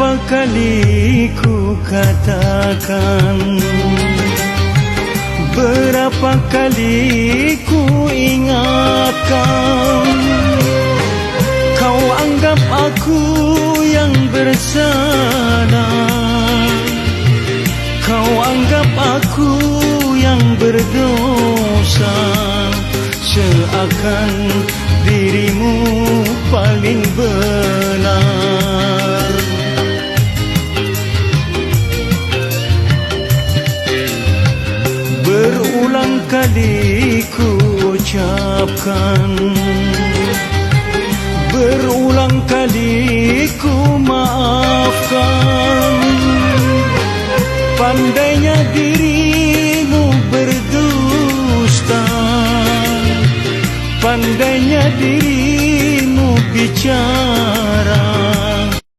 Berapa kali ku katakan, berapa kali ku ingatkan, kau anggap aku yang bersalah, kau anggap aku yang berdosa, seakan dirimu paling benar. Berulang kali ku ucapkan, berulang kali ku maafkan, pandainya dirimu berdusta, pandainya dirimu bicara.